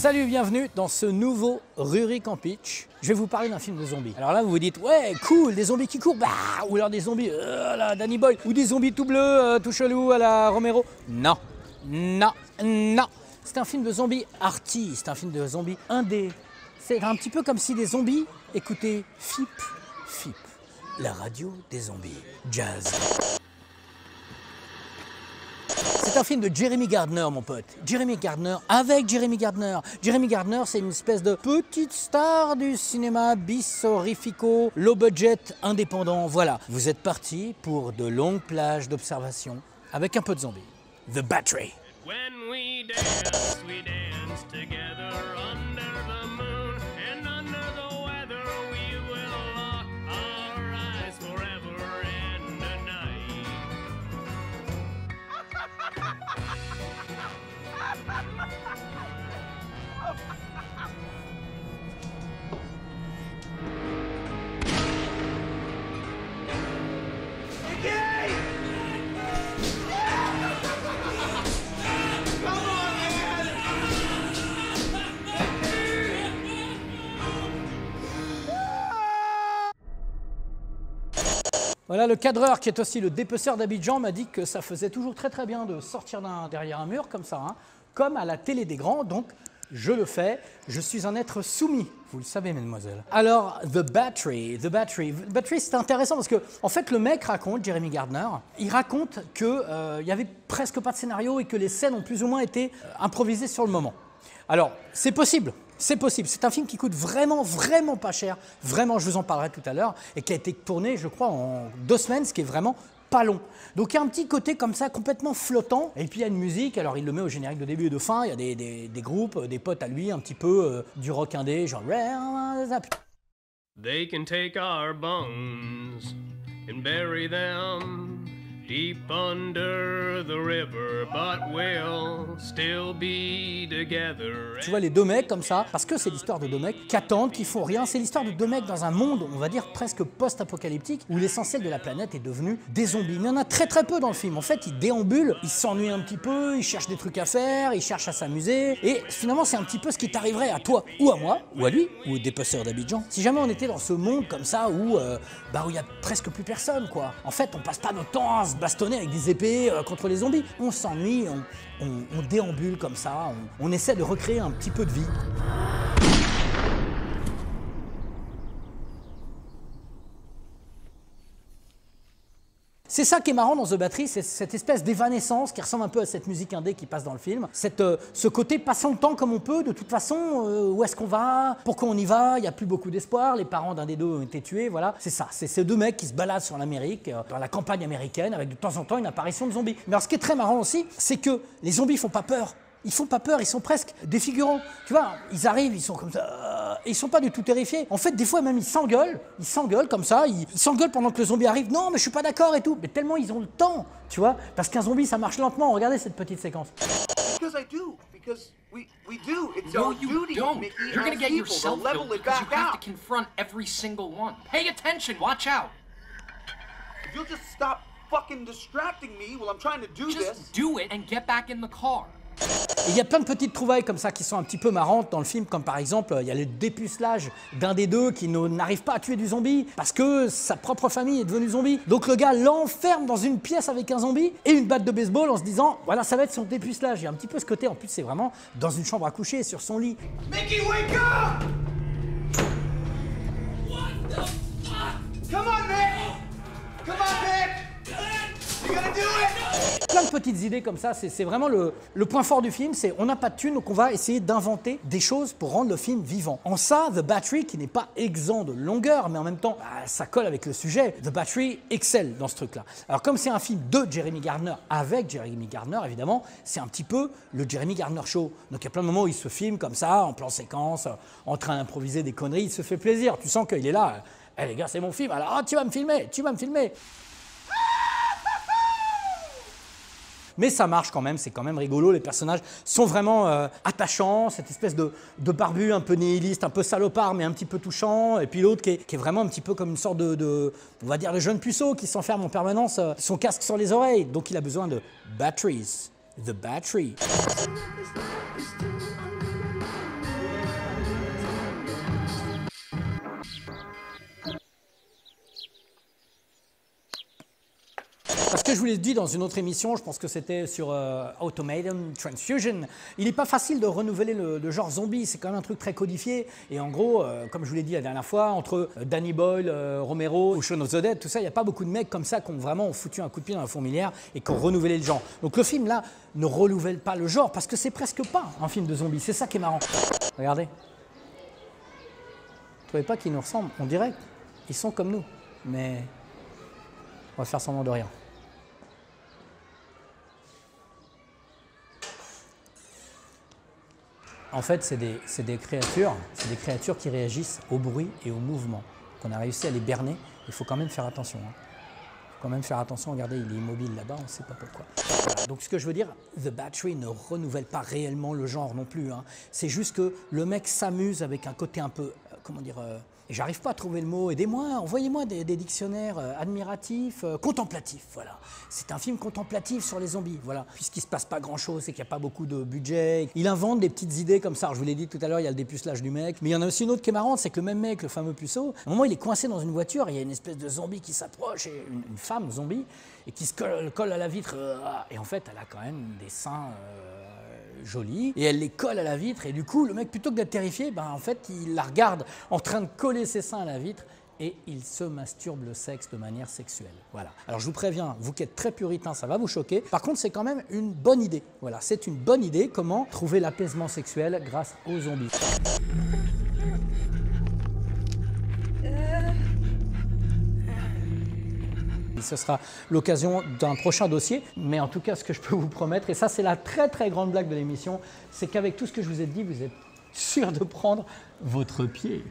Salut, bienvenue dans ce nouveau Rurik en pitch. Je vais vous parler d'un film de zombies. Alors là, vous vous dites, ouais, cool, des zombies qui courent, bah, ou alors des zombies là, Danny Boyle, ou des zombies tout bleus, tout chelou à la Romero. Non, non, non. C'est un film de zombies artiste, un film de zombies indé. C'est un petit peu comme si des zombies écoutaient FIP, la radio des zombies, jazz. C'est un film de Jeremy Gardner, mon pote. Jeremy Gardner avec Jeremy Gardner. Jeremy Gardner, c'est une espèce de petite star du cinéma bisorifico, low budget, indépendant. Voilà, vous êtes partis pour de longues plages d'observation avec un peu de zombies. The Battery. When we dance together under the moon and under the weather, we will lock our eyes forever and a night. Voilà, le cadreur qui est aussi le dépeceur d'Abidjan m'a dit que ça faisait toujours très bien de sortir derrière un mur comme ça, hein, comme à la télé des grands, donc je le fais, je suis un être soumis, vous le savez mesdemoiselles. Alors, The Battery, c'est intéressant parce que en fait le mec raconte, Jeremy Gardner, il raconte qu'il y avait presque pas de scénario et que les scènes ont plus ou moins été improvisées sur le moment. Alors, c'est possible. C'est possible, c'est un film qui coûte vraiment pas cher, vraiment, je vous en parlerai tout à l'heure, et qui a été tourné, je crois, en 2 semaines, ce qui est vraiment pas long. Donc il y a un petit côté comme ça, complètement flottant, et puis il y a une musique, alors il le met au générique de début et de fin, il y a des groupes, des potes à lui, un petit peu du rock indé, genre... They can take our bones and bury them deep under the river, but we'll still be together. Tu vois les deux mecs comme ça, parce que c'est l'histoire de deux mecs qui attendent, qui font rien. C'est l'histoire de deux mecs dans un monde, on va dire presque post-apocalyptique, où l'essentiel de la planète est devenu des zombies. Mais il y en a très peu dans le film. En fait, ils déambulent, ils s'ennuient un petit peu, ils cherchent des trucs à faire, ils cherchent à s'amuser. Et finalement, c'est un petit peu ce qui t'arriverait à toi, ou à moi, ou à lui, ou au dépeceur d'Abidjan. Si jamais on était dans ce monde comme ça, où il y a presque plus personne, quoi. En fait, on passe pas notre temps à se bastonner avec des épées contre les zombies. On s'ennuie, on déambule comme ça, on essaie de recréer un petit peu de vie. C'est ça qui est marrant dans The Battery, c'est cette espèce d'évanescence qui ressemble un peu à cette musique indé qui passe dans le film. Ce côté passons le temps comme on peut, de toute façon, où est-ce qu'on va, pourquoi on y va, il n'y a plus beaucoup d'espoir, les parents d'un des deux ont été tués, voilà. C'est ça, c'est ces deux mecs qui se baladent sur l'Amérique, dans la campagne américaine, avec de temps en temps une apparition de zombies. Mais alors ce qui est très marrant aussi, c'est que les zombies font pas peur. Ils font pas peur, ils sont presque des figurants. Tu vois, ils arrivent, ils sont comme ça, et ils sont pas du tout terrifiés. En fait, des fois même ils s'engueulent comme ça, ils s'engueulent pendant que le zombie arrive. Non, mais je suis pas d'accord et tout. Mais tellement ils ont le temps, tu vois, parce qu'un zombie ça marche lentement. Regardez cette petite séquence. Because I do, because we do. It's our duty. Don't. You're gonna get yourself killed because you have to confront every single one. Pay attention. Watch out. If you'll just stop fucking distracting me while I'm trying to do this. Just do it and get back in the car. Il y a plein de petites trouvailles comme ça qui sont un petit peu marrantes dans le film, comme par exemple, il y a le dépucelage d'un des deux qui n'arrive pas à tuer du zombie parce que sa propre famille est devenue zombie. Donc le gars l'enferme dans une pièce avec un zombie et une batte de baseball en se disant, voilà, ça va être son dépucelage. Il y a un petit peu ce côté, en plus c'est vraiment dans une chambre à coucher, sur son lit. Mickey, wake up! What the fuck? Come on, Mick! Come on, Mick! You gonna do it? Plein de petites idées comme ça, c'est vraiment le point fort du film, c'est on n'a pas de thunes, donc on va essayer d'inventer des choses pour rendre le film vivant. En ça, The Battery, qui n'est pas exempt de longueur, mais en même temps, ça colle avec le sujet, The Battery excelle dans ce truc-là. Alors comme c'est un film de Jeremy Gardner, avec Jeremy Gardner, évidemment, c'est un petit peu le Jeremy Gardner Show. Donc il y a plein de moments où il se filme comme ça, en plan séquence, en train d'improviser des conneries, il se fait plaisir, tu sens qu'il est là, « Eh les gars, c'est mon film, alors tu vas me filmer, tu vas me filmer !» Mais ça marche quand même, c'est quand même rigolo, les personnages sont vraiment attachants, cette espèce de barbu un peu nihiliste, un peu salopard, mais un petit peu touchant, et puis l'autre qui est vraiment un petit peu comme une sorte on va dire, de jeune puceau qui s'enferme en permanence, son casque sur les oreilles, donc il a besoin de batteries, The Battery. Parce que je vous l'ai dit dans une autre émission, je pense que c'était sur Automaton Transfusion, il n'est pas facile de renouveler le genre zombie, c'est quand même un truc très codifié. Et en gros, comme je vous l'ai dit la dernière fois, entre Danny Boyle, Romero ou Shaun of the Dead, tout ça, il n'y a pas beaucoup de mecs comme ça qui ont vraiment foutu un coup de pied dans la fourmilière et qui ont renouvelé le genre. Donc le film là ne renouvelle pas le genre parce que c'est presque pas un film de zombies, c'est ça qui est marrant. Regardez. Vous ne trouvez pas qu'ils nous ressemblent? On dirait qu'ils sont comme nous, mais on va faire semblant de rien. En fait, c'est des créatures qui réagissent au bruit et au mouvement. On a réussi à les berner, il faut quand même faire attention. Il faut quand même faire attention, regardez, il est immobile là-bas, on ne sait pas pourquoi. Voilà. Donc ce que je veux dire, The Battery ne renouvelle pas réellement le genre non plus. Hein. C'est juste que le mec s'amuse avec un côté un peu, comment dire, et j'arrive pas à trouver le mot, aidez-moi, envoyez-moi des dictionnaires admiratifs, contemplatifs, voilà. C'est un film contemplatif sur les zombies, voilà. Puisqu'il se passe pas grand-chose, c'est qu'il n'y a pas beaucoup de budget. Il invente des petites idées comme ça. Alors, je vous l'ai dit tout à l'heure, il y a le dépucelage du mec. Mais il y en a aussi une autre qui est marrante, c'est que le même mec, le fameux puceau, à un moment, il est coincé dans une voiture, et il y a une espèce de zombie qui s'approche, et une femme zombie, et qui se colle à la vitre. Et en fait, elle a quand même des seins... jolie, et elle les colle à la vitre, et du coup, le mec, plutôt que d'être terrifié, ben, en fait, il la regarde en train de coller ses seins à la vitre, et il se masturbe le sexe de manière sexuelle. Voilà. Alors, je vous préviens, vous qui êtes très puritain, ça va vous choquer. Par contre, c'est quand même une bonne idée. Voilà, c'est une bonne idée, comment trouver l'apaisement sexuel grâce aux zombies. Ce sera l'occasion d'un prochain dossier, mais en tout cas, ce que je peux vous promettre, et ça c'est la très très grande blague de l'émission, c'est qu'avec tout ce que je vous ai dit, vous êtes sûr de prendre votre pied.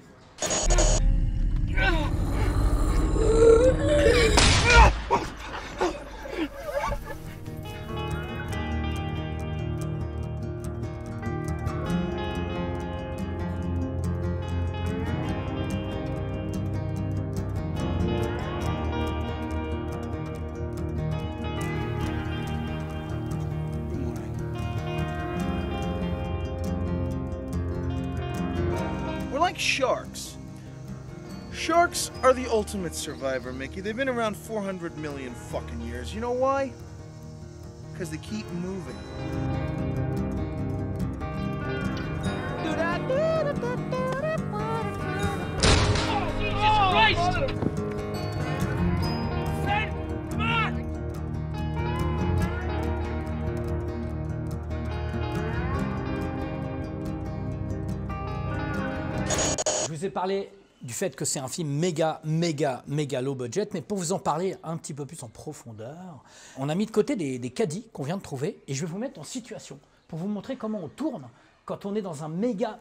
Like sharks. Sharks are the ultimate survivor, Mickey. They've been around 400 million fucking years. You know why? Because they keep moving. Oh, Jesus Christ! Send Mark! Je vous ai parlé du fait que c'est un film méga low budget, mais pour vous en parler un petit peu plus en profondeur, on a mis de côté des caddies qu'on vient de trouver, et je vais vous mettre en situation pour vous montrer comment on tourne quand on est dans un méga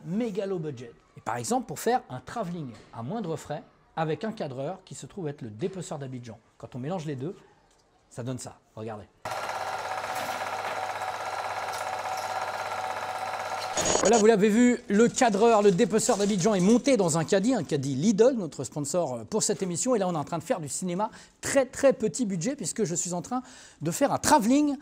low budget. Et par exemple, pour faire un travelling à moindre frais avec un cadreur qui se trouve être le dépeceur d'Abidjan. Quand on mélange les deux, ça donne ça. Regardez. Voilà, vous l'avez vu, le cadreur, le dépeceur d'Abidjan est monté dans un caddie Lidl, notre sponsor pour cette émission. Et là, on est en train de faire du cinéma très petit budget, puisque je suis en train de faire un travelling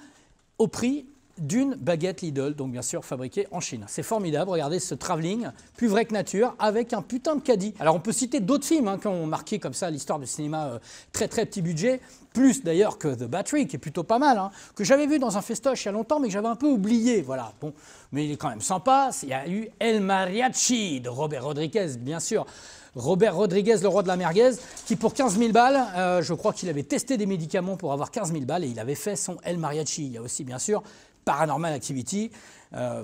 au prix d'une baguette Lidl, donc bien sûr fabriquée en Chine. C'est formidable, regardez ce travelling, plus vrai que nature, avec un putain de caddie. Alors on peut citer d'autres films qui ont marqué comme ça l'histoire du cinéma très petit budget, plus d'ailleurs que The Battery, qui est plutôt pas mal, que j'avais vu dans un festoche il y a longtemps, mais que j'avais un peu oublié, voilà. Bon, mais il est quand même sympa. Il y a eu El Mariachi de Robert Rodriguez, bien sûr. Robert Rodriguez, le roi de la merguez, qui pour 15 000 balles, je crois qu'il avait testé des médicaments pour avoir 15 000 balles, et il avait fait son El Mariachi. Il y a aussi, bien sûr, Paranormal Activity,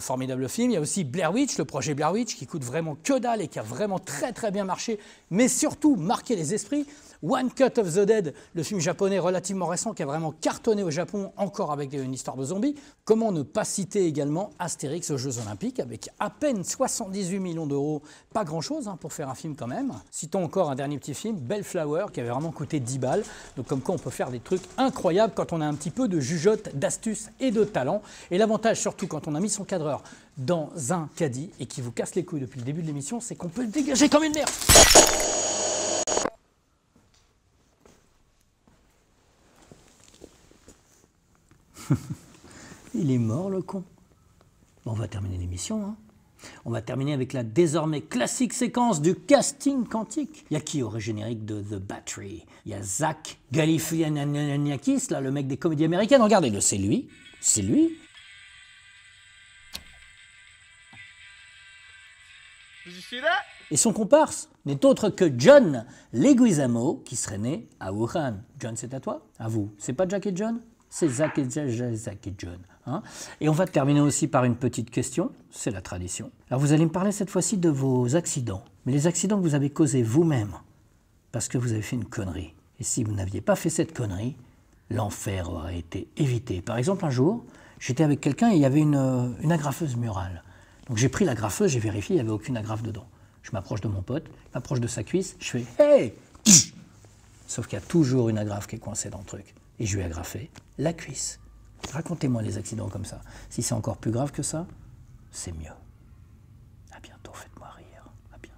formidable film. Il y a aussi Blair Witch, le projet Blair Witch, qui coûte vraiment que dalle et qui a vraiment très bien marché, mais surtout marqué les esprits. One Cut of the Dead, le film japonais relativement récent qui a vraiment cartonné au Japon, encore avec une histoire de zombies. Comment ne pas citer également Astérix aux Jeux Olympiques, avec à peine 78 millions d'euros, pas grand-chose pour faire un film quand même. Citons encore un dernier petit film, Bellflower, qui avait vraiment coûté 10 balles. Donc comme quoi on peut faire des trucs incroyables quand on a un petit peu de jugeote, d'astuce et de talent. Et l'avantage surtout quand on a mis son cadreur dans un caddie et qui vous casse les couilles depuis le début de l'émission, c'est qu'on peut le dégager comme une merde. Il est mort, le con. Bon, on va terminer l'émission, On va terminer avec la désormais classique séquence du casting quantique. Il y a qui aurait générique de The Battery? Il y a Zach Galifianakis, là, le mec des comédies américaines. Regardez-le, c'est lui. C'est lui. Did you see that? Et son comparse n'est autre que John Leguizamo, qui serait né à Wuhan. John, c'est à toi? À vous. C'est pas Jack et John? C'est Zach et John. Hein, et on va terminer aussi par une petite question, c'est la tradition. Alors vous allez me parler cette fois-ci de vos accidents, mais les accidents que vous avez causés vous-même, parce que vous avez fait une connerie. Et si vous n'aviez pas fait cette connerie, l'enfer aurait été évité. Par exemple, un jour, j'étais avec quelqu'un et il y avait une agrafeuse murale. Donc j'ai pris l'agrafeuse, j'ai vérifié, il n'y avait aucune agrafe dedans. Je m'approche de mon pote, je m'approche de sa cuisse, je fais « Hey !» Sauf qu'il y a toujours une agrafe qui est coincée dans le truc. Et je lui ai agrafé la cuisse. Racontez-moi les accidents comme ça. Si c'est encore plus grave que ça, c'est mieux. À bientôt, faites-moi rire. À bientôt.